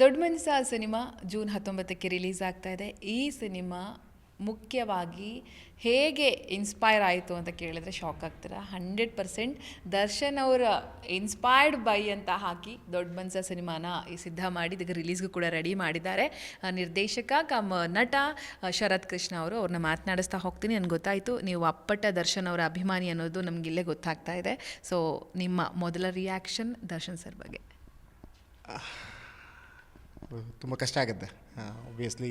ದೊಡ್ಡ ಮನಸ cinema June 19ಕ್ಕೆ release ಆಗ್ತಾ ಇದೆ. ಈ ಸಿನಿಮಾ ಮುಖ್ಯವಾಗಿ ಹೇಗೆ ಇನ್ಸ್ಪೈರ್ ಆಯಿತು ಅಂತ ಕೇಳಿದ್ರೆ ಶಾಕ್ ಆಗ್ತೀರಾ. 100% ದರ್ಶನ್ ಅವರ ಇನ್ಸ್ಪೈರ್ಡ್ ಬೈ ಅಂತ ಹಾಕಿ ದೊಡ್ಡ ಮನಸ ಸಿನಿಮಾನ ಸಿದ್ಧ ಮಾಡಿ ಇದಕ್ಕೆ ರಿಲೀಸ್ಗೂ ಕೂಡ ರೆಡಿ ಮಾಡಿದ್ದಾರೆ. ನಿರ್ದೇಶಕ ಕಮ್ ನಟ ಶರತ್ ಕೃಷ್ಣ ಅವರು. ಅವ್ರನ್ನ ಮಾತನಾಡಿಸ್ತಾ ಹೋಗ್ತೀನಿ. ನನಗೆ ಗೊತ್ತಾಯಿತು ನೀವು ಅಪ್ಪಟ ದರ್ಶನ್ ಅವರ ಅಭಿಮಾನಿ ಅನ್ನೋದು ನಮಗಿಲ್ಲೇ ಗೊತ್ತಾಗ್ತಾ ಇದೆ. ಸೊ ನಿಮ್ಮ ಮೊದಲ ರಿಯಾಕ್ಷನ್ ದರ್ಶನ್ ಸರ್ ಬಗ್ಗೆ? ತುಂಬ ಕಷ್ಟ ಆಗುತ್ತೆ. ಒಬ್ವಿಯಸ್ಲಿ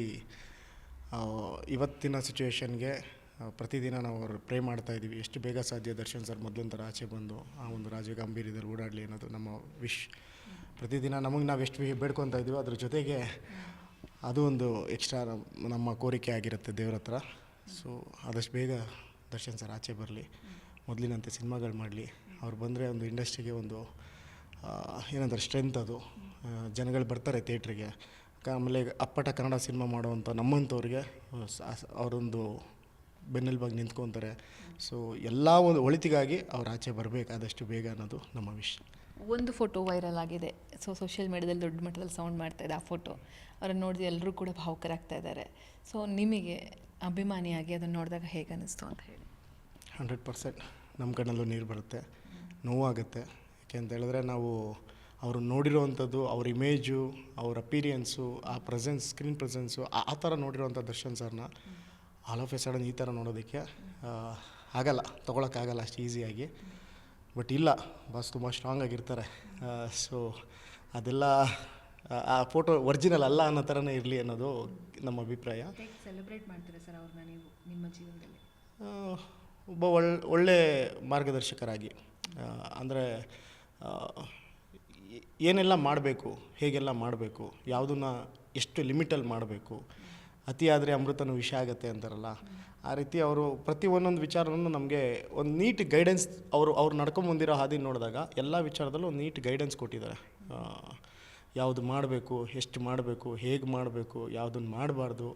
ಇವತ್ತಿನ ಸಿಚುವೇಶನ್ಗೆ ಪ್ರತಿದಿನ ನಾವು ಅವ್ರು ಪ್ರೇ ಮಾಡ್ತಾಯಿದ್ದೀವಿ, ಎಷ್ಟು ಬೇಗ ಸಾಧ್ಯ ದರ್ಶನ್ ಸರ್ ಮೊದಲೊಂಥರ ಆಚೆ ಬಂದು ಆ ಒಂದು ರಾಜಗಾಂಭೀರ್ಯದಲ್ಲಿ ಓಡಾಡಲಿ ಅನ್ನೋದು ನಮ್ಮ ವಿಶ್. ಪ್ರತಿದಿನ ನಮಗೆ ನಾವು ಎಷ್ಟು ಬೇಡ್ಕೊತಾ ಇದ್ದೀವೋ ಅದ್ರ ಜೊತೆಗೆ ಅದು ಒಂದು ಎಕ್ಸ್ಟ್ರಾ ನಮ್ಮ ಕೋರಿಕೆ ಆಗಿರುತ್ತೆ ದೇವ್ರ ಹತ್ರ. ಸೊ ಆದಷ್ಟು ಬೇಗ ದರ್ಶನ್ ಸರ್ ಆಚೆ ಬರಲಿ, ಮೊದಲಿನಂತೆ ಸಿನಿಮಾಗಳು ಮಾಡಲಿ. ಅವ್ರು ಬಂದರೆ ಒಂದು ಇಂಡಸ್ಟ್ರಿಗೆ ಒಂದು ಏನಂತಾರೆ ಸ್ಟ್ರೆಂತ್, ಅದು ಜನಗಳು ಬರ್ತಾರೆ ಥಿಯೇಟ್ರಿಗೆ. ಆಮೇಲೆ ಅಪ್ಪಟ ಕನ್ನಡ ಸಿನಿಮಾ ಮಾಡುವಂಥ ನಮ್ಮಂಥವ್ರಿಗೆ ಅವರೊಂದು ಬೆನ್ನೆಲುಬಾಗಿ ನಿಂತ್ಕೊತಾರೆ. ಸೊ ಎಲ್ಲ ಒಂದು ಒಳಿತಿಗಾಗಿ ಅವ್ರು ಆಚೆ ಬರಬೇಕಾದಷ್ಟು ಬೇಗ ಅನ್ನೋದು ನಮ್ಮ ವಿಷಯ. ಒಂದು ಫೋಟೋ ವೈರಲ್ ಆಗಿದೆ. ಸೋಷಿಯಲ್ ಮೀಡಿಯಾದಲ್ಲಿ ದೊಡ್ಡ ಮಟ್ಟದಲ್ಲಿ ಸೌಂಡ್ ಮಾಡ್ತಾ ಇದೆ ಆ ಫೋಟೋ. ಅವ್ರನ್ನ ನೋಡಿದ್ರೆ ಎಲ್ಲರೂ ಕೂಡ ಭಾವುಕರಾಗ್ತಾ ಇದ್ದಾರೆ. ಸೊ ನಿಮಗೆ ಅಭಿಮಾನಿಯಾಗಿ ಅದನ್ನು ನೋಡಿದಾಗ ಹೇಗೆ ಅನ್ನಿಸ್ತು ಅಂತ ಹೇಳಿ? 100% ನಮ್ಮ ಕಣ್ಣಲ್ಲೂ ನೀರು ಬರುತ್ತೆ, ನೋವಾಗುತ್ತೆ. ಯಾಕೆ ಅಂತ ಹೇಳಿದ್ರೆ ನಾವು ಅವರು ನೋಡಿರೋವಂಥದ್ದು, ಅವ್ರ ಇಮೇಜು, ಅವ್ರ ಅಪೀರಿಯನ್ಸು, ಆ ಪ್ರೆಸೆನ್ಸ್, ಸ್ಕ್ರೀನ್ ಪ್ರೆಸೆನ್ಸು, ಆ ಥರ ನೋಡಿರೋವಂಥ ದರ್ಶನ್ ಸರ್ನ ಆಲ್ ಆಫ್ ಎ ಸಡನ್ ಈ ಥರ ನೋಡೋದಕ್ಕೆ ಆಗಲ್ಲ, ತೊಗೊಳಕ್ಕಾಗಲ್ಲ ಅಷ್ಟು ಈಸಿಯಾಗಿ. ಬಟ್ ಇಲ್ಲ, ಬಾಸ್ ತುಂಬ ಸ್ಟ್ರಾಂಗ್ ಆಗಿರ್ತಾರೆ. ಸೊ ಅದೆಲ್ಲ ಆ ಫೋಟೋ ಒರಿಜಿನಲ್ ಅಲ್ಲ ಅನ್ನೋ ಥರನೇ ಇರಲಿ ಅನ್ನೋದು ನಮ್ಮ ಅಭಿಪ್ರಾಯ. ಸೆಲೆಬ್ರೇಟ್ ಮಾಡ್ತೀರಾ ಸರ್ ಅವ್ರನ್ನ ನೀವು ನಿಮ್ಮ ಜೀವನದಲ್ಲಿ? ಒಬ್ಬ ಒಳ್ಳೆ ಮಾರ್ಗದರ್ಶಕರಾಗಿ, ಅಂದರೆ ಏನೆಲ್ಲ ಮಾಡಬೇಕು, ಹೇಗೆಲ್ಲ ಮಾಡಬೇಕು, ಯಾವುದನ್ನು ಎಷ್ಟು ಲಿಮಿಟಲ್ಲಿ ಮಾಡಬೇಕು, ಅತಿಯಾದರೆ ಅಮೃತನೂ ವಿಷ ಆಗುತ್ತೆ ಅಂತಾರಲ್ಲ, ಆ ರೀತಿ ಅವರು ಪ್ರತಿ ಒಂದೊಂದು ವಿಚಾರವನ್ನು ನಮಗೆ ಒಂದು ನೀಟ್ ಗೈಡೆನ್ಸ್, ಅವ್ರು ನಡ್ಕೊಂಬಂದಿರೋ ಹಾದಿ ನೋಡಿದಾಗ ಎಲ್ಲ ವಿಚಾರದಲ್ಲೂ ಒಂದು ನೀಟ್ ಗೈಡೆನ್ಸ್ ಕೊಟ್ಟಿದ್ದಾರೆ. ಯಾವುದು ಮಾಡಬೇಕು, ಎಷ್ಟು ಮಾಡಬೇಕು, ಹೇಗೆ ಮಾಡಬೇಕು, ಯಾವುದನ್ನು ಮಾಡಬಾರ್ದು,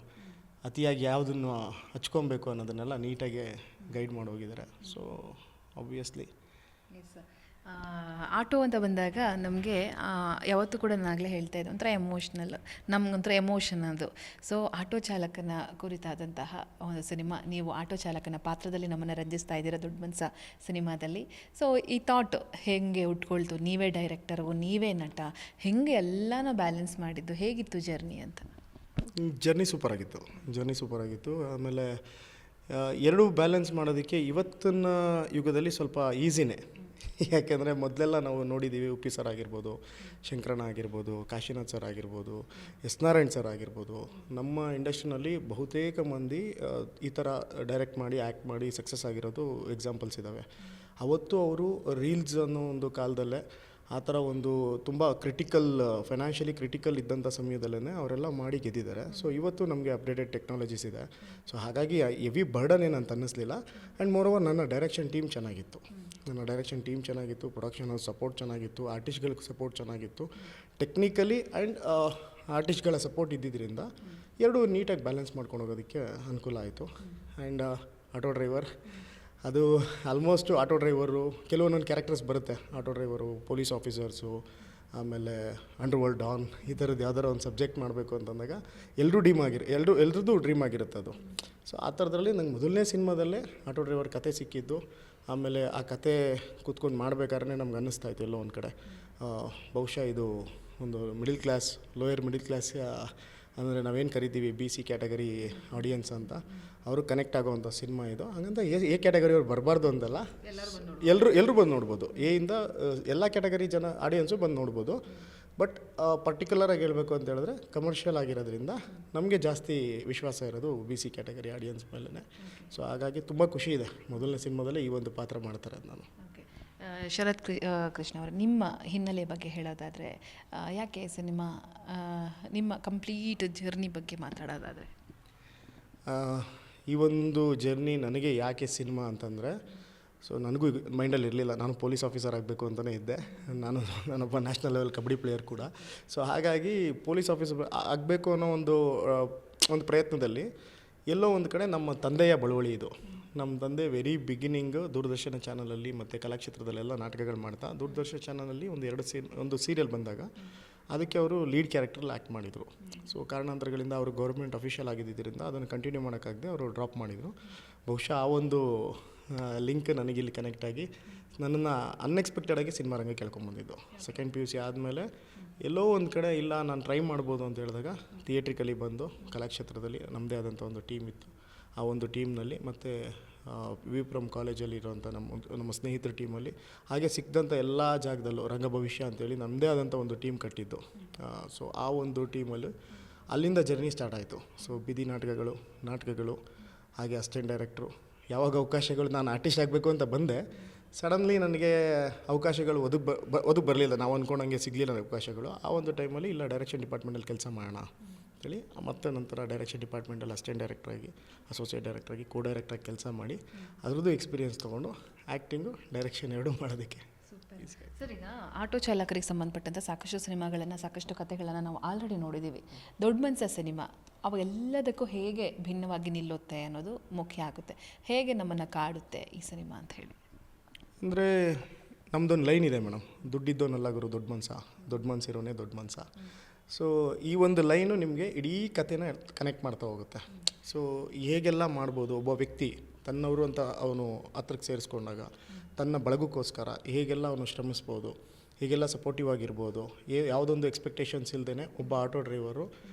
ಅತಿಯಾಗಿ ಯಾವುದನ್ನು ಹಚ್ಕೊಬೇಕು ಅನ್ನೋದನ್ನೆಲ್ಲ ನೀಟಾಗಿ ಗೈಡ್ ಮಾಡಿ ಹೋಗಿದ್ದಾರೆ. ಸೊ ಆಬ್ವಿಯಸ್ಲಿ ಆಟೋ ಅಂತ ಬಂದಾಗ ನಮಗೆ ಯಾವತ್ತೂ ಕೂಡ ನಾನಾಗಲೇ ಹೇಳ್ತಾ ಇದ್ದೆ, ಒಂಥರ ಎಮೋಷ್ನಲ್, ನಮಗೊಂಥರ ಎಮೋಷನ್ ಅದು. ಸೊ ಆಟೋ ಚಾಲಕನ ಕುರಿತಾದಂತಹ ಒಂದು ಸಿನಿಮಾ, ನೀವು ಆಟೋ ಚಾಲಕನ ಪಾತ್ರದಲ್ಲಿ ನಮ್ಮನ್ನು ರಂಜಿಸ್ತಾ ಇದ್ದೀರಾ ದೊಡ್ಡ ಮನಸ ಸಿನಿಮಾದಲ್ಲಿ. ಸೊ ಈ ಥಾಟ್ ಹೇಗೆ ಉಟ್ಕೊಳ್ತು? ನೀವೇ ಡೈರೆಕ್ಟರು, ನೀವೇ ನಟ, ಹೇಗೆ ಎಲ್ಲನೂ ಬ್ಯಾಲೆನ್ಸ್ ಮಾಡಿದ್ದು, ಹೇಗಿತ್ತು ಜರ್ನಿ ಅಂತ? ಜರ್ನಿ ಸೂಪರಾಗಿತ್ತು. ಆಮೇಲೆ ಎರಡೂ ಬ್ಯಾಲೆನ್ಸ್ ಮಾಡೋದಕ್ಕೆ ಇವತ್ತಿನ ಯುಗದಲ್ಲಿ ಸ್ವಲ್ಪ ಈಸಿನೇ. ಯಾಕೆಂದರೆ ಮೊದಲೆಲ್ಲ ನಾವು ನೋಡಿದ್ದೀವಿ, ಉಪ್ಪಿ ಸರ್ ಆಗಿರ್ಬೋದು, ಶಂಕರಣ್ಣ ಆಗಿರ್ಬೋದು, ಕಾಶಿನಾಥ್ ಸರ್ ಆಗಿರ್ಬೋದು, ಎಸ್ ನಾರಾಯಣ್ ಸರ್ ಆಗಿರ್ಬೋದು. ನಮ್ಮ ಇಂಡಸ್ಟ್ರಿನಲ್ಲಿ ಬಹುತೇಕ ಮಂದಿ ಈ ಥರ ಡೈರೆಕ್ಟ್ ಮಾಡಿ, ಆ್ಯಕ್ಟ್ ಮಾಡಿ ಸಕ್ಸಸ್ ಆಗಿರೋದು ಎಕ್ಸಾಂಪಲ್ಸ್ ಇದ್ದಾವೆ. ಅವತ್ತು ಅವರು ರೀಲ್ಸ್ ಅನ್ನೋ ಒಂದು ಕಾಲದಲ್ಲೇ ಆ ಥರ ಒಂದು ತುಂಬ ಫೈನಾನ್ಷಿಯಲಿ ಕ್ರಿಟಿಕಲ್ ಇದ್ದಂಥ ಸಮಯದಲ್ಲೇ ಅವರೆಲ್ಲ ಮಾಡಿ ಗೆದ್ದಿದ್ದಾರೆ. ಸೊ ಇವತ್ತು ನಮಗೆ ಅಪ್ಡೇಟೆಡ್ ಟೆಕ್ನಾಲಜೀಸ್ ಇದೆ. ಸೊ ಹಾಗಾಗಿ ಹೆವಿ ಬರ್ಡನ್ ಏನಂತ ಅನ್ನಿಸ್ಲಿಲ್ಲ. ಆ್ಯಂಡ್ ಮೋರೋವರ್ ನನ್ನ ಡೈರೆಕ್ಷನ್ ಟೀಮ್ ಚೆನ್ನಾಗಿತ್ತು, ಪ್ರೊಡಕ್ಷನ್ ಹೌಸ್ ಸಪೋರ್ಟ್ ಚೆನ್ನಾಗಿತ್ತು, ಆರ್ಟಿಸ್ಟ್ಗಳಿಗೆ ಸಪೋರ್ಟ್ ಚೆನ್ನಾಗಿತ್ತು. ಟೆಕ್ನಿಕಲಿ ಆ್ಯಂಡ್ ಆರ್ಟಿಸ್ಟ್ಗಳ ಸಪೋರ್ಟ್ ಇದ್ದಿದ್ದರಿಂದ ಎರಡೂ ನೀಟಾಗಿ ಬ್ಯಾಲೆನ್ಸ್ ಮಾಡ್ಕೊಂಡು ಹೋಗೋದಕ್ಕೆ ಅನುಕೂಲ ಆಯಿತು. ಆ್ಯಂಡ್ ಆಟೋ ಡ್ರೈವರ್, ಅದು ಆಲ್ಮೋಸ್ಟು ಆಟೋ ಡ್ರೈವರು ಕೆಲವೊಂದೊಂದು ಕ್ಯಾರೆಕ್ಟರ್ಸ್ ಬರುತ್ತೆ. ಆಟೋ ಡ್ರೈವರು, ಪೊಲೀಸ್ ಆಫೀಸರ್ಸು, ಆಮೇಲೆ ಅಂಡರ್ ವರ್ಲ್ಡ್ ಡಾನ್, ಈ ಥರದ್ದು ಯಾವ್ದಾರು ಒಂದು ಸಬ್ಜೆಕ್ಟ್ ಮಾಡಬೇಕು ಅಂತಂದಾಗ ಎಲ್ರದ್ದು ಡ್ರೀಮ್ ಆಗಿರುತ್ತೆ ಅದು. ಸೊ ಆ ಥರದ್ರಲ್ಲಿ ನಂಗೆ ಮೊದಲನೇ ಸಿನಿಮಾದಲ್ಲೇ ಆಟೋ ಡ್ರೈವರ್ ಕತೆ ಸಿಕ್ಕಿದ್ದು. ಆಮೇಲೆ ಆ ಕತೆ ಕೂತ್ಕೊಂಡು ಮಾಡಬೇಕಾದ್ರೆ ನಮ್ಗೆ ಅನ್ನಿಸ್ತಾ ಇತ್ತು ಎಲ್ಲೋ ಒಂದು ಕಡೆ ಬಹುಶಃ ಇದು ಒಂದು ಲೋಯರ್ ಮಿಡಿಲ್ ಕ್ಲಾಸ್, ಅಂದರೆ ನಾವೇನು ಕರಿತೀವಿ BC ಕ್ಯಾಟಗರಿ ಆಡಿಯನ್ಸ್ ಅಂತ, ಅವರು ಕನೆಕ್ಟ್ ಆಗೋವಂಥ ಸಿನಿಮಾ ಇದು. ಹಾಗಂತ ಎ ಕ್ಯಾಟಗರಿ ಅವ್ರು ಬರಬಾರ್ದು ಅಂತಲ್ಲ, ಎಲ್ಲರೂ ಬಂದು ನೋಡ್ಬೋದು. ಎಯಿಂದ ಎಲ್ಲ ಕ್ಯಾಟಗರಿ ಜನ ಆಡಿಯನ್ಸು ಬಂದು ನೋಡ್ಬೋದು. ಬಟ್ ಪರ್ಟಿಕ್ಯುಲರಾಗಿ ಹೇಳಬೇಕು ಅಂತ ಹೇಳಿದ್ರೆ ಕಮರ್ಷಿಯಲ್ ಆಗಿರೋದ್ರಿಂದ ನಮಗೆ ಜಾಸ್ತಿ ವಿಶ್ವಾಸ ಇರೋದು BC ಕ್ಯಾಟಗರಿ ಆಡಿಯನ್ಸ್ ಮೇಲೇ. ಸೊ ಹಾಗಾಗಿ ತುಂಬ ಖುಷಿ ಇದೆ ಮೊದಲನೇ ಸಿನಿಮಾದಲ್ಲೇ ಈ ಒಂದು ಪಾತ್ರ ಮಾಡ್ತಾರೆ ನಾನು. ಶರತ್ ಕೃಷ್ಣ ಅವರು, ನಿಮ್ಮ ಹಿನ್ನೆಲೆ ಬಗ್ಗೆ ಹೇಳೋದಾದರೆ, ಯಾಕೆ ಸಿನಿಮಾ, ನಿಮ್ಮ ಕಂಪ್ಲೀಟ್ ಜರ್ನಿ ಬಗ್ಗೆ ಮಾತಾಡೋದಾದರೆ? ಈ ಒಂದು ಜರ್ನಿ ನನಗೆ ಯಾಕೆ ಸಿನಿಮಾ ಅಂತಂದರೆ, ಸೊ ನನಗೂ ಮೈಂಡಲ್ಲಿ ಇರಲಿಲ್ಲ, ನಾನು ಪೊಲೀಸ್ ಆಫೀಸರ್ ಆಗಬೇಕು ಅಂತಲೇ ಇದ್ದೆ. ನಾನೊಬ್ಬ ನ್ಯಾಷನಲ್ ಲೆವೆಲ್ ಕಬಡ್ಡಿ ಪ್ಲೇಯರ್ ಕೂಡ. ಸೊ ಹಾಗಾಗಿ ಪೊಲೀಸ್ ಆಫೀಸರ್ ಆಗಬೇಕು ಅನ್ನೋ ಒಂದು ಪ್ರಯತ್ನದಲ್ಲಿ ಎಲ್ಲೋ ಒಂದು ಕಡೆ ನಮ್ಮ ತಂದೆಯ ಬಳುವಳಿ ಇದು. ನಮ್ಮ ತಂದೆ ವೆರಿ ಬಿಗಿನಿಂಗು ದೂರದರ್ಶನ ಚಾನಲಲ್ಲಿ ಮತ್ತು ಕಲಾಕ್ಷೇತ್ರದಲ್ಲೆಲ್ಲ ನಾಟಕಗಳು ಮಾಡ್ತಾ, ದೂರದರ್ಶನ ಚಾನಲಲ್ಲಿ ಒಂದು ಸೀರಿಯಲ್ ಬಂದಾಗ ಅದಕ್ಕೆ ಅವರು ಲೀಡ್ ಕ್ಯಾರೆಕ್ಟ್ರಲ್ಲಿ ಆ್ಯಕ್ಟ್ ಮಾಡಿದರು. ಸೊ ಕಾರಣಾಂತರಗಳಿಂದ ಅವರು ಗೌರ್ಮೆಂಟ್ ಅಫಿಷಿಯಲ್ ಆಗಿದ್ದರಿಂದ ಅದನ್ನು ಕಂಟಿನ್ಯೂ ಮಾಡೋಕ್ಕಾಗದೆ ಅವರು ಡ್ರಾಪ್ ಮಾಡಿದರು. ಬಹುಶಃ ಆ ಒಂದು ಲಿಂಕ್ ನನಗಿಲ್ಲಿ ಕನೆಕ್ಟ್ ಆಗಿ ನನ್ನನ್ನು ಅನ್ಎಕ್ಸ್ಪೆಕ್ಟೆಡಾಗಿ ಸಿನಿಮಾ ರಂಗ ಕೇಳ್ಕೊಂಬಂದಿದ್ದು. ಸೆಕೆಂಡ್ PUC ಆದಮೇಲೆ ಎಲ್ಲೋ ಒಂದು ಕಡೆ ಇಲ್ಲ ನಾನು ಟ್ರೈ ಮಾಡ್ಬೋದು ಅಂತ ಹೇಳಿದಾಗ ಥಿಯೇಟ್ರಿಕಲಿ ಬಂದು ಕಲಾಕ್ಷೇತ್ರದಲ್ಲಿ ನಮ್ಮದೇ ಆದಂಥ ಒಂದು ಟೀಮ್ ಇತ್ತು. ಆ ಒಂದು ಟೀಮ್ನಲ್ಲಿ ಮತ್ತು ವಿಪ್ರಮ್ ಕಾಲೇಜಲ್ಲಿ ಇರೋವಂಥ ನಮ್ಮ ಸ್ನೇಹಿತರ ಟೀಮಲ್ಲಿ ಹಾಗೆ ಸಿಕ್ಕಿದಂಥ ಎಲ್ಲ ಜಾಗದಲ್ಲೂ ರಂಗ ಭವಿಷ್ಯ ಅಂತೇಳಿ ನಮ್ಮದೇ ಆದಂಥ ಒಂದು ಟೀಮ್ ಕಟ್ಟಿದ್ದು. ಸೊ ಆ ಒಂದು ಟೀಮಲ್ಲಿ ಅಲ್ಲಿಂದ ಜರ್ನಿ ಸ್ಟಾರ್ಟ್ ಆಯಿತು. ಸೊ ಬೀದಿ ನಾಟಕಗಳು ಹಾಗೆ ಅಸಿಸ್ಟೆಂಟ್ ಡೈರೆಕ್ಟ್ರು. ಯಾವಾಗ ಅವಕಾಶಗಳು ನಾನು ಆರ್ಟಿಸ್ಟ್ ಆಗಬೇಕು ಅಂತ ಬಂದೆ, ಸಡನ್ಲಿ ನನಗೆ ಅವಕಾಶಗಳು ಒದಗಿ ಬರಲಿಲ್ಲ. ನಾವು ಅಂದ್ಕೊಂಡಂಗೆ ಸಿಗಲಿಲ್ಲ ಅವಕಾಶಗಳು. ಆ ಒಂದು ಟೈಮಲ್ಲಿ ಇಲ್ಲ ಡೈರೆಕ್ಷನ್ ಡಿಪಾರ್ಟ್ಮೆಂಟಲ್ಲಿ ಕೆಲಸ ಮಾಡೋಣ ಅಂತೇಳಿ ಮತ್ತು ನಂತರ ಡೈರೆಕ್ಷನ್ ಡಿಪಾರ್ಟ್ಮೆಂಟಲ್ಲಿ ಅಸಿಸ್ಟೆಂಟ್ ಡೈರೆಕ್ಟ್ರಾಗಿ, ಅಸೋಸಿಯೇಟ್ ಡೈರೆಕ್ಟ್ರಾಗಿ, ಕೋ ಡೈರೆಕ್ಟ್ರಾಗಿ ಕೆಲಸ ಮಾಡಿ ಅದರದ್ದು ಎಕ್ಸ್ಪೀರಿಯೆನ್ಸ್ ತೊಗೊಂಡು ಆ್ಯಕ್ಟಿಂಗು ಡೈರೆಕ್ಷನ್ ಎರಡೂ ಮಾಡೋದಕ್ಕೆ. ಸರ್, ಈಗ ಆಟೋ ಚಾಲಕರಿಗೆ ಸಂಬಂಧಪಟ್ಟಂಥ ಸಾಕಷ್ಟು ಸಿನಿಮಾಗಳನ್ನು, ಸಾಕಷ್ಟು ಕಥೆಗಳನ್ನು ನಾವು ಆಲ್ರೆಡಿ ನೋಡಿದ್ದೀವಿ. ದೊಡ್ಡ ಮನಸ್ಸ ಸಿನಿಮಾ ಅವೆಲ್ಲದಕ್ಕೂ ಹೇಗೆ ಭಿನ್ನವಾಗಿ ನಿಲ್ಲುತ್ತೆ ಅನ್ನೋದು ಮುಖ್ಯ ಆಗುತ್ತೆ. ಹೇಗೆ ನಮ್ಮನ್ನು ಕಾಡುತ್ತೆ ಈ ಸಿನಿಮಾ ಅಂತ ಹೇಳಿ? ಅಂದರೆ ನಮ್ಮದೊಂದು ಲೈನ್ ಇದೆ ಮೇಡಮ್, ದುಡ್ಡಿದ್ದವನಲ್ಲ ಗುರು ದೊಡ್ಡ ಮನಸ್ಸಿರೋನೇ ದೊಡ್ಡ ಮನಸ್ಸ. ಸೊ ಈ ಒಂದು ಲೈನು ನಿಮಗೆ ಇಡೀ ಕಥೆನ ಕನೆಕ್ಟ್ ಮಾಡ್ತಾ ಹೋಗುತ್ತೆ. ಸೊ ಹೇಗೆಲ್ಲ ಮಾಡ್ಬೋದು ಒಬ್ಬ ವ್ಯಕ್ತಿ ತನ್ನವರು ಅಂತ ಅವನು ಹತ್ರಕ್ಕೆ ಸೇರಿಸ್ಕೊಂಡಾಗ ತನ್ನ ಬಳಗಕ್ಕೋಸ್ಕರ ಹೇಗೆಲ್ಲ ಅವನು ಶ್ರಮಿಸ್ಬೋದು, ಹೀಗೆಲ್ಲ ಸಪೋರ್ಟಿವ್ ಆಗಿರ್ಬೋದು. ಯಾವುದೊಂದು ಎಕ್ಸ್ಪೆಕ್ಟೇಷನ್ಸ್ ಇಲ್ಲದೇ ಒಬ್ಬ ಆಟೋ ಡ್ರೈವರು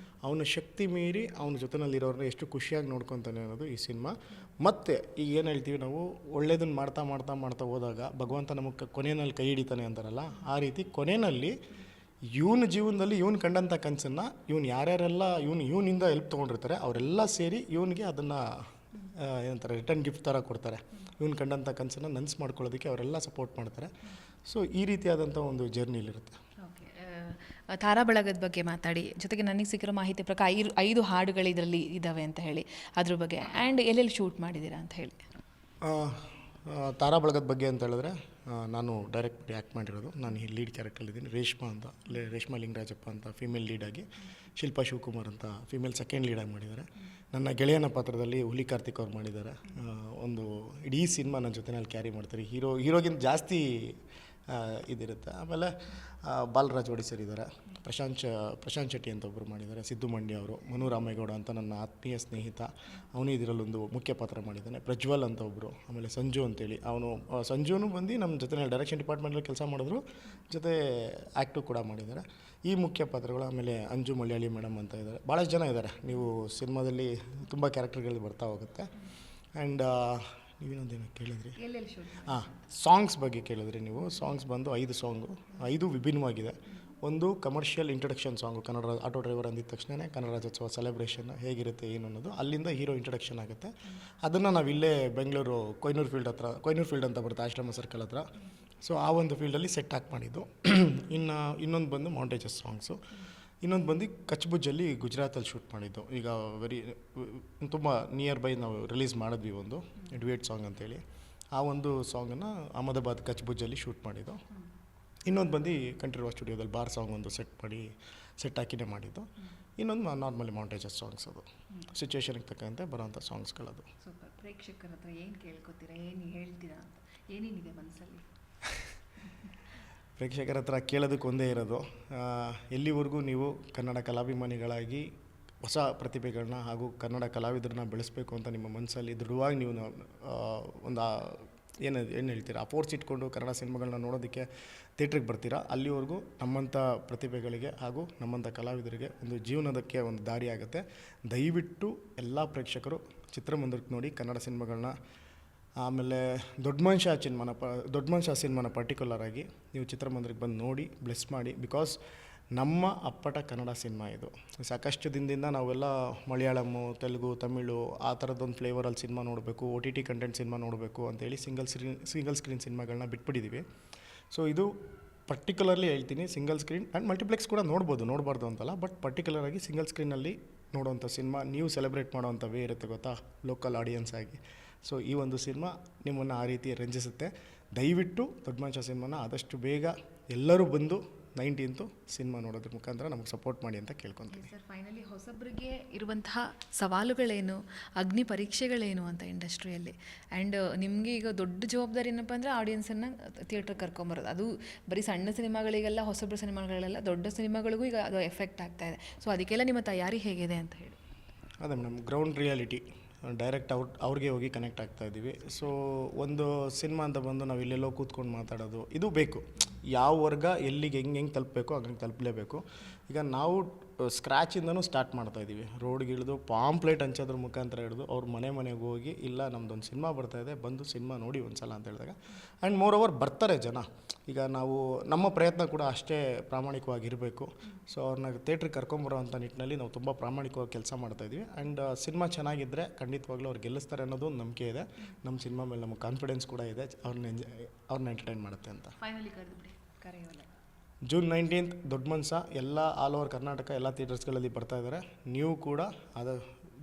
ಅವನ ಶಕ್ತಿ ಮೀರಿ ಅವನ ಜೊತೆನಲ್ಲಿರೋರನ್ನ ಎಷ್ಟು ಖುಷಿಯಾಗಿ ನೋಡ್ಕೊತಾನೆ ಅನ್ನೋದು ಈ ಸಿನಿಮಾ. ಮತ್ತು ಈಗ ಏನು ಹೇಳ್ತೀವಿ ನಾವು, ಒಳ್ಳೇದನ್ನು ಮಾಡ್ತಾ ಹೋದಾಗ ಭಗವಂತ ನಮಗೆ ಕೊನೆಯಲ್ಲಿ ಕೈ ಹಿಡಿತಾನೆ ಅಂತಾರಲ್ಲ, ಆ ರೀತಿ ಕೊನೆಯಲ್ಲಿ ಇವನ ಜೀವನದಲ್ಲಿ ಇವನು ಕಂಡಂಥ ಕನಸನ್ನು ಯಾರ್ಯಾರೆಲ್ಲ ಇವನಿಂದ ಹೆಲ್ಪ್ ತೊಗೊಂಡಿರ್ತಾರೆ ಅವರೆಲ್ಲ ಸೇರಿ ಇವನಿಗೆ ಅದನ್ನು ಏನಂತಾರೆ ರಿಟರ್ನ್ ಗಿಫ್ಟ್ ಥರ ಕೊಡ್ತಾರೆ. ಇವನು ಕಂಡಂಥ ಕನಸನ್ನು ನನಸು ಮಾಡ್ಕೊಳ್ಳೋದಕ್ಕೆ ಅವರೆಲ್ಲ ಸಪೋರ್ಟ್ ಮಾಡ್ತಾರೆ. ಸೊ ಈ ರೀತಿಯಾದಂಥ ಒಂದು ಜರ್ನಿಲಿರುತ್ತೆ. ಓಕೆ, ತಾರಾ ಬಳಗದ ಬಗ್ಗೆ ಮಾತಾಡಿ, ಜೊತೆಗೆ ನನಗೆ ಸಿಕ್ಕಿರೋ ಮಾಹಿತಿ ಪ್ರಕಾರ 5 ಹಾಡುಗಳು ಇದರಲ್ಲಿ ಇದ್ದಾವೆ ಅಂತ ಹೇಳಿ, ಅದ್ರ ಬಗ್ಗೆ ಆ್ಯಂಡ್ ಎಲ್ಲೆಲ್ಲಿ ಶೂಟ್ ಮಾಡಿದ್ದೀರಾ ಅಂತ ಹೇಳಿ. ತಾರಾ ಬಳಗದ ಬಗ್ಗೆ ಅಂತ ಹೇಳಿದ್ರೆ ನಾನು ಡೈರೆಕ್ಟ್ ಆ್ಯಕ್ಟ್ ಮಾಡಿರೋದು. ನಾನು ಈ ಲೀಡ್ ಕ್ಯಾರೆಕ್ಟರಲ್ಲಿದ್ದೀನಿ. ರೇಷ್ಮಾ ಲಿಂಗರಾಜಪ್ಪ ಅಂತ ಫೀಮೇಲ್ ಲೀಡಾಗಿ, ಶಿಲ್ಪಾ ಶಿವಕುಮಾರ್ ಅಂತ ಫೀಮೇಲ್ ಸೆಕೆಂಡ್ ಲೀಡಾಗಿ ಮಾಡಿದ್ದಾರೆ. ನನ್ನ ಗೆಳೆಯನ ಪಾತ್ರದಲ್ಲಿ ಹುಲಿ ಕಾರ್ತಿಕ್ ಅವ್ರು ಮಾಡಿದ್ದಾರೆ. ಒಂದು ಇಡೀ ಸಿನಿಮಾ ನನ್ನ ಜೊತೆನಲ್ಲಿ ಕ್ಯಾರಿ ಮಾಡ್ತಾರೆ. ಹೀರೋಗಿಂತ ಜಾಸ್ತಿ ಇದಿರುತ್ತೆ. ಆಮೇಲೆ ಬಾಲರಾಜ್ ಒಡಿಸರ್ ಇದ್ದಾರೆ, ಪ್ರಶಾಂತ್ ಶೆಟ್ಟಿ ಅಂತ ಒಬ್ಬರು ಮಾಡಿದ್ದಾರೆ, ಸಿದ್ದು ಮಂಡ್ಯ ಅವರು, ಮನು ರಾಮೇಗೌಡ ಅಂತ ನನ್ನ ಆತ್ಮೀಯ ಸ್ನೇಹಿತ, ಅವನು ಇದರಲ್ಲೊಂದು ಮುಖ್ಯ ಪಾತ್ರ ಮಾಡಿದ್ದಾನೆ. ಪ್ರಜ್ವಲ್ ಅಂತ ಒಬ್ಬರು, ಆಮೇಲೆ ಸಂಜು ಅಂತೇಳಿ ಸಂಜುನು ಬಂದು ನಮ್ಮ ಜೊತೆ ಡೈರೆಕ್ಷನ್ ಡಿಪಾರ್ಟ್ಮೆಂಟಲ್ಲಿ ಕೆಲಸ ಮಾಡಿದ್ರು, ಜೊತೆ ಆ್ಯಕ್ಟು ಕೂಡ ಮಾಡಿದ್ದಾರೆ. ಈ ಮುಖ್ಯ ಪಾತ್ರಗಳು. ಆಮೇಲೆ ಅಂಜು ಮಲಯಾಳಿ ಮೇಡಮ್ ಅಂತ ಇದ್ದಾರೆ. ಭಾಳಷ್ಟು ಜನ ಇದ್ದಾರೆ. ನೀವು ಸಿನಿಮಾದಲ್ಲಿ ತುಂಬ ಕ್ಯಾರೆಕ್ಟರ್ಗಳು ಬರ್ತಾ ಹೋಗುತ್ತೆ. ಆ್ಯಂಡ್ ನೀವೇನೊಂದೇನೋ ಕೇಳಿದ್ರಿ, ಸಾಂಗ್ಸ್ ಬಗ್ಗೆ ಕೇಳಿದ್ರಿ ನೀವು. ಸಾಂಗ್ಸ್ ಬಂದು 5 ಸಾಂಗು, 5 ವಿಭಿನ್ನವಾಗಿದೆ. ಒಂದು commercial introduction song, Kannada auto driver ಅಂದಿದ ತಕ್ಷಣ ಕನ್ನಡ ರಾಜ್ಯೋತ್ಸವ ಸೆಲೆಬ್ರೇಷನ್ ಹೇಗಿರುತ್ತೆ ಏನು ಅನ್ನೋದು, ಅಲ್ಲಿಂದ ಹೀರೋ ಇಂಟ್ರಡಕ್ಷನ್ ಆಗುತ್ತೆ. ಅದನ್ನು ನಾವು ಇಲ್ಲೇ ಬೆಂಗಳೂರು ಕೊಯ್ನೂರು ಫೀಲ್ಡ್ ಅಂತ ಬರುತ್ತೆ, ಆಶ್ರಮ ಸರ್ಕಲ್ ಹತ್ರ. ಸೊ ಆ ಒಂದು ಫೀಲ್ಡಲ್ಲಿ ಸೆಟ್ ಹಾಕಿ ಮಾಡಿದ್ದು. ಇನ್ನೊಂದು ಬಂದು ಮೌಂಟೇಜಸ್ ಸಾಂಗ್ಸು. ಇನ್ನೊಂದು ಬಂದು ಕಚ್ಬುಜ್ಜಲ್ಲಿ ಗುಜರಾತಲ್ಲಿ ಶೂಟ್ ಮಾಡಿದ್ದು. ಈಗ ತುಂಬ ನಿಯರ್ ಬೈ ನಾವು ರಿಲೀಸ್ ಮಾಡಿದ್ವಿ ಒಂದು ಡ್ಯುಯೆಟ್ ಸಾಂಗ್ ಅಂತೇಳಿ. ಆ ಒಂದು ಸಾಂಗನ್ನು ಅಹಮದಾಬಾದ್ ಕಚ್ಬುಜ್ಜಲ್ಲಿ ಶೂಟ್ ಮಾಡಿದ್ದು. ಇನ್ನೊಂದು ಬಂದು ಕಂಠೀರವ ಸ್ಟುಡಿಯೋದಲ್ಲಿ ಬಾರ್ ಸಾಂಗ್ ಒಂದು ಸೆಟ್ ಹಾಕಿನೇ ಮಾಡಿದ್ದು. ಇನ್ನೊಂದು ನಾರ್ಮಲಿ ಮೌಂಟೇಜಸ್ ಸಾಂಗ್ಸ್, ಅದು ಸಿಚುವೇಶನ್ಗೆ ತಕ್ಕಂತೆ ಬರೋವಂಥ ಸಾಂಗ್ಸ್ಗಳದು. ಸೂಪರ್. ಪ್ರೇಕ್ಷಕರ ಹತ್ರ ಏನು ಕೇಳ್ಕೊತೀರಾ, ಏನು ಹೇಳ್ತೀರಾ ಅಂತ, ಏನೇನಿದೆ ಮನಸ್ಸಲ್ಲಿ? ಪ್ರೇಕ್ಷಕರ ಹತ್ರ ಕೇಳೋದಕ್ಕೆ ಒಂದೇ ಇರೋದು, ಎಲ್ಲಿವರೆಗೂ ನೀವು ಕನ್ನಡ ಕಲಾಭಿಮಾನಿಗಳಾಗಿ ಹೊಸ ಪ್ರತಿಭೆಗಳನ್ನ ಹಾಗೂ ಕನ್ನಡ ಕಲಾವಿದರನ್ನ ಬೆಳೆಸಬೇಕು ಅಂತ ನಿಮ್ಮ ಮನಸ್ಸಲ್ಲಿ ದೃಢವಾಗಿ ನೀವು ಒಂದು ಏನು ಹೇಳ್ತೀರಾ, ಫೋರ್ಸ್ ಇಟ್ಕೊಂಡು ಕನ್ನಡ ಸಿನಿಮಾಗಳನ್ನ ನೋಡೋದಕ್ಕೆ ಥಿಯೇಟ್ರಿಗೆ ಬರ್ತೀರಾ, ಅಲ್ಲಿವರೆಗೂ ನಮ್ಮಂಥ ಪ್ರತಿಭೆಗಳಿಗೆ ಹಾಗೂ ನಮ್ಮಂಥ ಕಲಾವಿದರಿಗೆ ಒಂದು ಜೀವನದಕ್ಕೆ ಒಂದು ದಾರಿ ಆಗುತ್ತೆ. ದಯವಿಟ್ಟು ಎಲ್ಲ ಪ್ರೇಕ್ಷಕರು ಚಿತ್ರಮಂದಿರಕ್ಕೆ ನೋಡಿ ಕನ್ನಡ ಸಿನಿಮಾಗಳನ್ನ. ಆಮೇಲೆ ದೊಡ್ಡ ಮನುಷ್ಯ ಸಿನಿಮಾನ ಪರ್ಟಿಕ್ಯುಲರ್ ಆಗಿ ನೀವು ಚಿತ್ರಮಂದಿರಕ್ಕೆ ಬಂದು ನೋಡಿ, ಬ್ಲೆಸ್ ಮಾಡಿ. ಬಿಕಾಸ್ ನಮ್ಮ ಅಪ್ಪಟ ಕನ್ನಡ ಸಿನಿಮಾ ಇದು. ಸಾಕಷ್ಟು ದಿನದಿಂದ ನಾವೆಲ್ಲ ಮಲಯಾಳಮ್ಮು, ತೆಲುಗು, ತಮಿಳು ಆ ಥರದ್ದೊಂದು ಫ್ಲೇವರಲ್ಲಿ ಸಿನಿಮಾ ನೋಡಬೇಕು, OTT ಕಂಟೆಂಟ್ ಸಿನಿಮಾ ನೋಡಬೇಕು ಅಂತೇಳಿ ಸಿಂಗಲ್ ಸ್ಕ್ರೀನ್ ಸಿನಿಮಾಗಳನ್ನ ಬಿಟ್ಬಿಟ್ಟಿದ್ದೀವಿ. ಸೊ ಇದು ಪರ್ಟಿಕ್ಯುಲರ್ಲಿ ಹೇಳ್ತೀನಿ, ಸಿಂಗಲ್ ಸ್ಕ್ರೀನ್ ಆ್ಯಂಡ್ ಮಲ್ಟಿಪ್ಲೆಕ್ಸ್ ಕೂಡ ನೋಡಬಾರ್ದು ಅಂತಲ್ಲ, ಬಟ್ ಪರ್ಟಿಕ್ಯುಲರಾಗಿ ಸಿಂಗಲ್ ಸ್ಕ್ರೀನಲ್ಲಿ ನೋಡೋವಂಥ ಸಿನಿಮಾ ನೀವು ಸೆಲೆಬ್ರೇಟ್ ಮಾಡೋವಂಥ ವೇ ಇರುತ್ತೆ ಗೊತ್ತಾ, ಲೋಕಲ್ ಆಡಿಯನ್ಸ್ ಆಗಿ. ಸೊ ಈ ಒಂದು ಸಿನಿಮಾ ನಿಮ್ಮನ್ನು ಆ ರೀತಿ ರಂಜಿಸುತ್ತೆ. ದಯವಿಟ್ಟು ದೊಡ್ಡ ಮನುಷ್ಯ ಸಿನಿಮಾನ ಆದಷ್ಟು ಬೇಗ ಎಲ್ಲರೂ ಬಂದು 19th ಸಿನಿಮಾ ನೋಡೋದ್ರ ಮುಖಾಂತರ ನಮಗೆ ಸಪೋರ್ಟ್ ಮಾಡಿ ಅಂತ ಕೇಳ್ಕೊತೀನಿ. ಸರ್ ಫೈನಲಿ ಹೊಸಬ್ರಿಗೆ ಇರುವಂತಹ ಸವಾಲುಗಳೇನು, ಅಗ್ನಿ ಪರೀಕ್ಷೆಗಳೇನು ಅಂತ ಇಂಡಸ್ಟ್ರಿಯಲ್ಲಿ, ಆ್ಯಂಡ್ ನಿಮಗೆ ಈಗ ದೊಡ್ಡ ಜವಾಬ್ದಾರಿ ಏನಪ್ಪ ಅಂದರೆ ಆಡಿಯನ್ಸನ್ನು ಥಿಯೇಟ್ರಿಗೆ ಕರ್ಕೊಂಬರೋದು. ಅದು ಬರೀ ಸಣ್ಣ ಸಿನಿಮಾಗಳಿಗೆಲ್ಲ, ಹೊಸಬ್ರ ಸಿನಿಮಾಗಳೆಲ್ಲ, ದೊಡ್ಡ ಸಿನಿಮಾಗಳಿಗೂ ಈಗ ಅದು ಎಫೆಕ್ಟ್ ಆಗ್ತಾ ಇದೆ. ಸೊ ಅದಕ್ಕೆಲ್ಲ ನಿಮ್ಮ ತಯಾರಿ ಹೇಗಿದೆ ಅಂತ ಹೇಳಿ. ಅದೇ ಮೇಡಮ್, ಗ್ರೌಂಡ್ ರಿಯಾಲಿಟಿ ಡೈರೆಕ್ಟ್ ಅವ್ರಿಗೆ ಹೋಗಿ ಕನೆಕ್ಟ್ ಆಗ್ತಾ ಇದ್ದೀವಿ. ಸೊ ಒಂದು ಸಿನಿಮಾ ಅಂತ ಬಂದು ನಾವು ಇಲ್ಲೆಲ್ಲೋ ಕೂತ್ಕೊಂಡು ಮಾತಾಡೋದು ಇದು ಬೇಕು. ಯಾವ ವರ್ಗ ಎಲ್ಲಿಗೆ ಹೆಂಗೆ ತಲುಪಬೇಕು ಹಂಗೆ ತಲುಪಲೇಬೇಕು. ಈಗ ನಾವು ಸ್ಕ್ರ್ಯಾಚಿಂದನೂ ಸ್ಟಾರ್ಟ್ ಮಾಡ್ತಾಯಿದ್ದೀವಿ. ರೋಡ್ಗೆ ಇಳಿದು ಪಾಂಪ್ಲೇಟ್ ಹಂಚೋದ್ರ ಮುಖಾಂತರ ಹಿಡಿದು ಅವ್ರ ಮನೆಗೆ ಹೋಗಿ, ಇಲ್ಲ ನಮ್ಮದೊಂದು ಸಿನಿಮಾ ಬರ್ತಾಯಿದೆ, ಬಂದು ಸಿನಿಮಾ ನೋಡಿ ಒಂದು ಸಲ ಅಂತ ಹೇಳಿದಾಗ, ಆ್ಯಂಡ್ ಮೋರ್ ಓವರ್ ಬರ್ತಾರೆ ಜನ. ಈಗ ನಾವು ನಮ್ಮ ಪ್ರಯತ್ನ ಕೂಡ ಅಷ್ಟೇ ಪ್ರಾಮಾಣಿಕವಾಗಿರಬೇಕು. ಸೊ ಅವ್ರನ್ನ ಥಿಯೇಟ್ರಿಗೆ ಕರ್ಕೊಂಬರೋವಂಥ ನಿಟ್ಟಿನಲ್ಲಿ ನಾವು ತುಂಬ ಪ್ರಾಮಾಣಿಕವಾಗಿ ಕೆಲಸ ಮಾಡ್ತಾಯಿದ್ದೀವಿ. ಆ್ಯಂಡ್ ಸಿನಿಮಾ ಚೆನ್ನಾಗಿದ್ದರೆ ಖಂಡಿತವಾಗ್ಲೂ ಅವ್ರು ಗೆಲ್ಲಿಸ್ತಾರೆ ಅನ್ನೋದು ಒಂದು ನಂಬಿಕೆ ಇದೆ. ನಮ್ಮ ಸಿನಿಮಾ ಮೇಲೆ ನಮಗೆ ಕಾನ್ಫಿಡೆನ್ಸ್ ಕೂಡ ಇದೆ, ಅವ್ರನ್ನ ಎಂಟರ್ಟೈನ್ ಮಾಡುತ್ತೆ ಅಂತ. ಫೈನಲಿ ಕರೆದುಬಿಡಿ ಕರೆಯೋಲ್ಲ. ಜೂನ್ 19th ದೊಡ್ಡ ಮನ್ಸ ಎಲ್ಲ ಆಲ್ ಓವರ್ ಕರ್ನಾಟಕ ಎಲ್ಲ ಥಿಯೇಟರ್ಸ್ಗಳಲ್ಲಿ ಬರ್ತಾ ಇದ್ದಾರೆ. ನೀವು ಕೂಡ ಅದು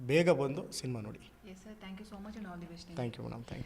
ಬೇಗ ಬಂದು ಸಿನಿಮಾ ನೋಡಿ. Yes sir, thank you so much and all the best. Thank you madam, thank you.